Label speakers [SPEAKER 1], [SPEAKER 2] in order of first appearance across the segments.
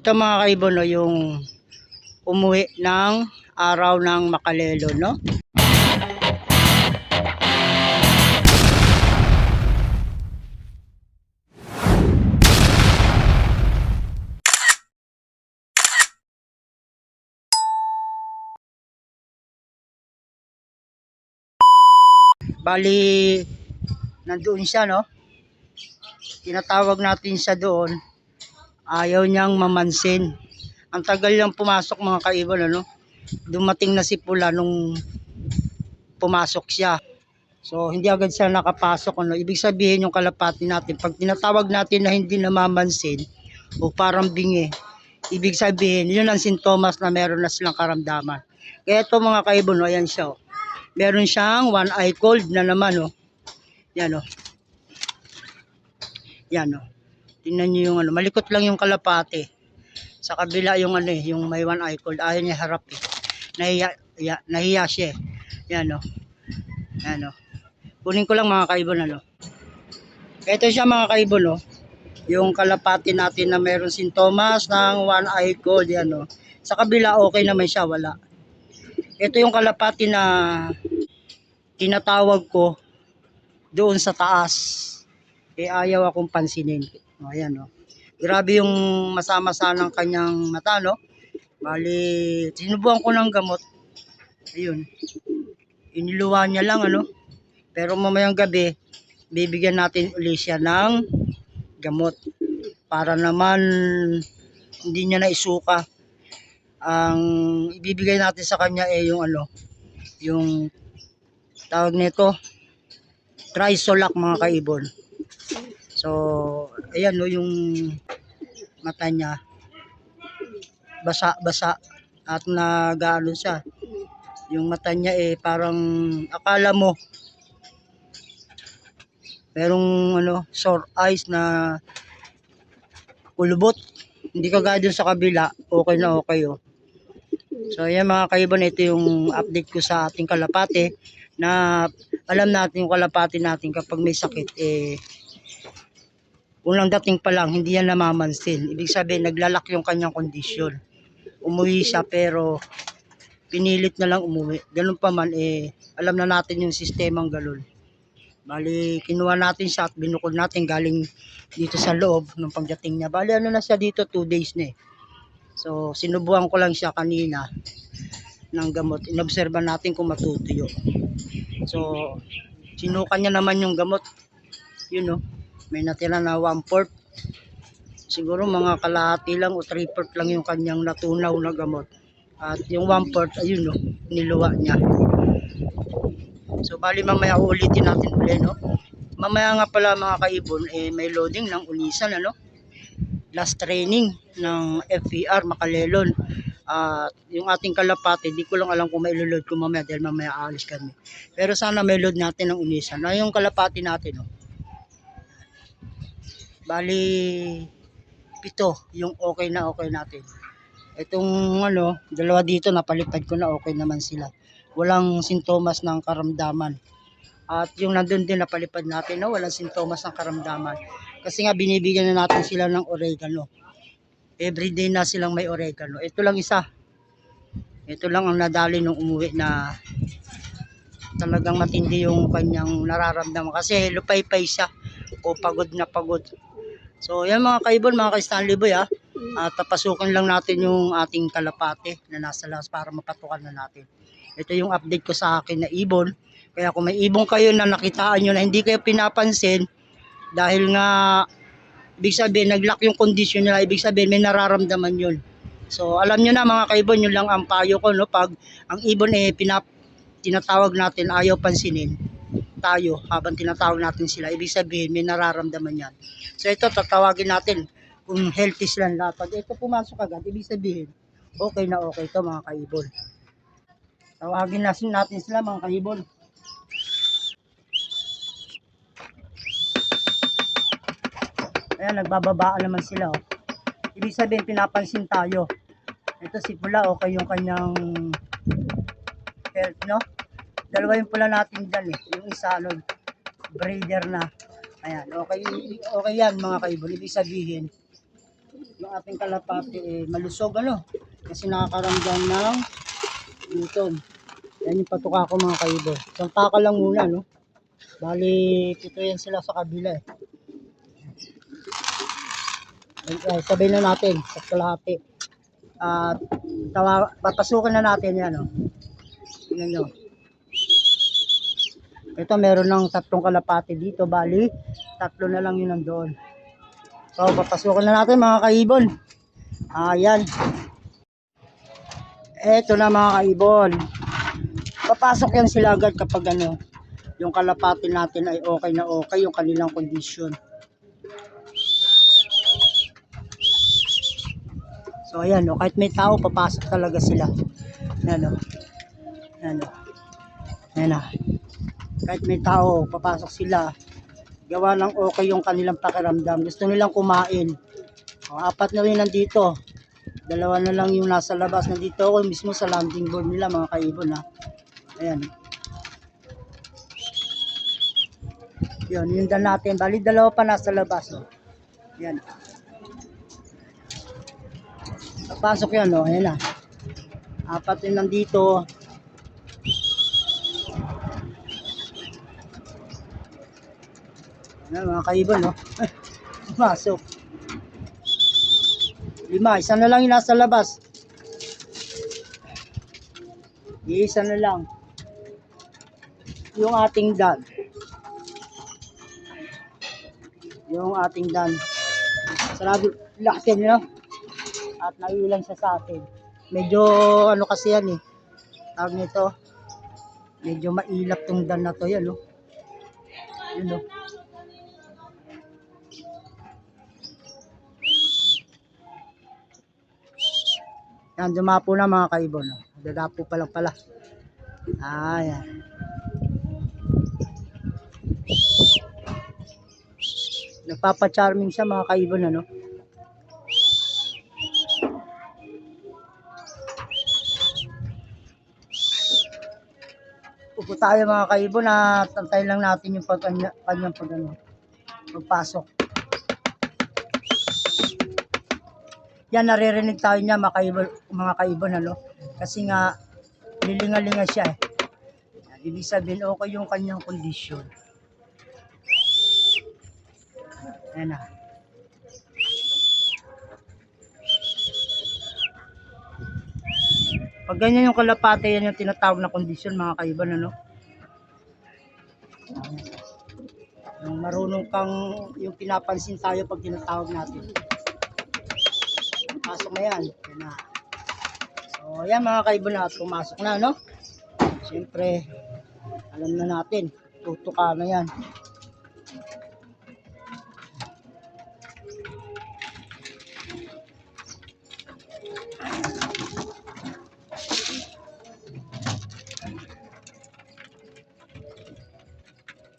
[SPEAKER 1] Ito mga kaibon, no, yung umuwi ng araw ng Makalelo, no? Bali, nandoon siya, no? Tinatawag natin siya doon. Ayaw niyang mamansin. Ang tagal niyang pumasok mga kaibon, ano? Dumating na si Pula nung pumasok siya. So, hindi agad siya nakapasok, ano? Ibig sabihin yung kalapati natin, pag tinatawag natin na hindi namamansin o parang bingi, ibig sabihin, yun ang sintomas na meron na silang karamdaman. Kaya ito mga kaibon, no? Ayan siya, oh. Meron siyang one eye cold na naman, oh. Yan, oh. Yan, oh. Tingnan nyo yung ano, malikot lang yung kalapati. Sa kabila yung ano, yung may one eye cold, ayaw niya harap, eh. Nahiya siya, eh. Yan, oh. Yan, oh. Kunin ko lang mga kaibon, ano. Ito siya mga kaibon, oh. Yung kalapati natin na meron sintomas ng one eye cold, yan, oh. Sa kabila okay naman siya, wala. Ito yung kalapati na tinatawag ko doon sa taas. Eh ayaw akong pansinin. O, ayan, oh. Grabe yung masama-sa ng kanyang mata, no? Bali, sinubukan ko ng gamot. Ayun. Iniluwa niya lang, ano? Pero mamayang gabi, bibigyan natin ulit siya ng gamot. Para naman hindi niya na isuka. Ang ibibigay natin sa kanya eh yung ano, yung tawag nito, Trisolac mga kaibon. So, ayan, no, yung mata niya basa-basa at nagaano siya. Yung mata niya eh parang akala mo merong ano, sore eyes na kulubot. Hindi kagaya dun sa kabila, okay na okay, oh. So ayan mga kaibon, ito yung update ko sa ating kalapate na alam natin yung kalapate natin kapag may sakit eh unang dating pa lang hindi yan namamansin. Ibig sabihin naglalak yung kanyang kondisyon. Umuwi siya pero pinilit na lang umuwi. Ganun pa man eh alam na natin yung sistemang galon. Bali kinuha natin siya at binukod natin galing dito sa loob nung pagdating niya. Bali ano na siya dito 2 days na eh. So sinubukan ko lang siya kanina ng gamot. Inobserba natin kung matutuyo. So sinukan niya naman yung gamot. Yun, no. May natira na 1/4. Siguro mga kalahati lang o 3/4 lang yung kanyang natunaw na gamot. At yung 1/4 ayun, no, niluwa niya. So bali mamaya ulitin natin ulit, no. Mamaya nga pala mga kaibon eh may loading ng Unisan, ano. Last training ng FPR Makalelon. Yung ating kalapate, di ko lang alam kung may load ko mamaya dahil mamaya aalis kami. Pero sana may load natin ng Unisan. Na yung kalapate natin, no. Bali 7 yung okay natin. Itong ano, dalawa dito napalipad ko na okay naman sila. Walang sintomas ng karamdaman. At yung nandun din napalipad natin, no, walang sintomas ng karamdaman. Kasi nga binibigyan na natin sila ng oregano. Everyday na silang may oregano. Ito lang isa. Ito lang ang nadali nung umuwi na talagang matindi yung kanyang nararamdaman. Kasi lupay-pay siya o pagod na pagod. So yan mga kaibon, mga ka-Stanley Boy, ha. Tapasukan lang natin yung ating kalapate na nasa labas para mapatukan na natin. Ito yung update ko sa akin na ibon. Kaya kung may ibon kayo na nakitaan nyo na hindi kayo pinapansin, dahil nga ibig sabihin naglock yung condition nila, ibig sabihin may nararamdaman yun. So alam nyo na mga kaibon, yun lang ang payo ko, no? Pag ang ibon eh tinatawag natin ayaw pansinin tayo habang tinatawag natin sila, ibig sabihin may nararamdaman yan. So ito tatawagin natin kung healthy sila lahat. Pag ito pumasok agad, ibig sabihin okay na okay ito mga kaibon. Tawagin natin sila mga kaibon. Ayan, nagbababaan naman sila, oh. Ibig sabihin pinapansin tayo. Ito si Pula, okay yung kanyang health, no? Dalawa yung pula natin dyan eh. Yung isa ano, breeder na. Ayan, okay yan mga kaibon. Ibig sabihin yung ating kalapati malusog ano. Kasi nakakaramdam ng gutom. Yan yung patuka ko mga kaibon. Isang taka lang muna no. Bali, pito yan sila sa kabila eh. Sabay na natin sa kalahati. At papasukin na natin yan oh. Tingnan nyo. Ito meron ng 3 kalapati dito. Bali, 3 na lang yun nandoon. So, papasukin na natin mga kaibon. Ayan. Eto na mga kaibon. Papasok yan sila agad kapag ano, yung kalapati natin ay okay na okay yung kanilang kondisyon. So ayan o, kahit may tao papasok talaga sila. Ayan o. Ayan o. Ayan o. Kahit may tao papasok sila. Gawa ng okay yung kanilang pakiramdam. Gusto nilang kumain. O, 4 na rin nandito. 2 na lang yung nasa labas. Nandito ako mismo sa landing board nila mga kaibon ha. Ayan. Yun, yung dan natin. Bali 2 pa nasa labas o. Ayan. Pasok yan o, ayan na. 4 yun nandito. Ayan mga kaibon o. Pasok. 5, isa na lang yung nasa labas. Isa na lang. Yung ating dan. Yung ating dan. Sarado lahat nyo. At naiilan siya sa atin. Medyo ano kasi yan eh. Tawag nito. Medyo mailap tong dan na to yan oh. Yun oh. Yan, dumapo na mga kaibon. Oh. Dadapo pa lang pala. Ayan. Nagpapa-charming siya mga kaibon ano. Upo tayo mga kaibon at antayin lang natin yung kanyang pagpasok. Yan, naririnig tayo niya mga kaibon ano. Kasi nga lilinga-linga siya eh. Ibig sabihin okay yung kanyang kondisyon. Ayan na. Pag ganyan yung kalapate, yan yung tinatawag na kondisyon mga kaiban ano. Yung marunong kang yung pinapansin tayo pag tinatawag natin. Pasok na yan. Yan na. So yan mga kaiban na, pumasok na no. Siyempre alam na natin, tutuka na yan.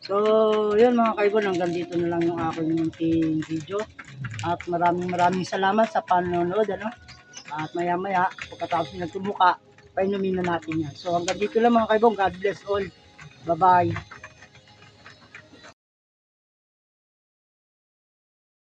[SPEAKER 1] So, yun mga kaibon, hanggang dito na lang yung aking munting video. At maraming salamat sa panonood, ano. At maya-maya, pagkatapos nagtumuka, painumin na natin yan. So, hanggang dito lang mga kaibon. God bless all. Bye-bye.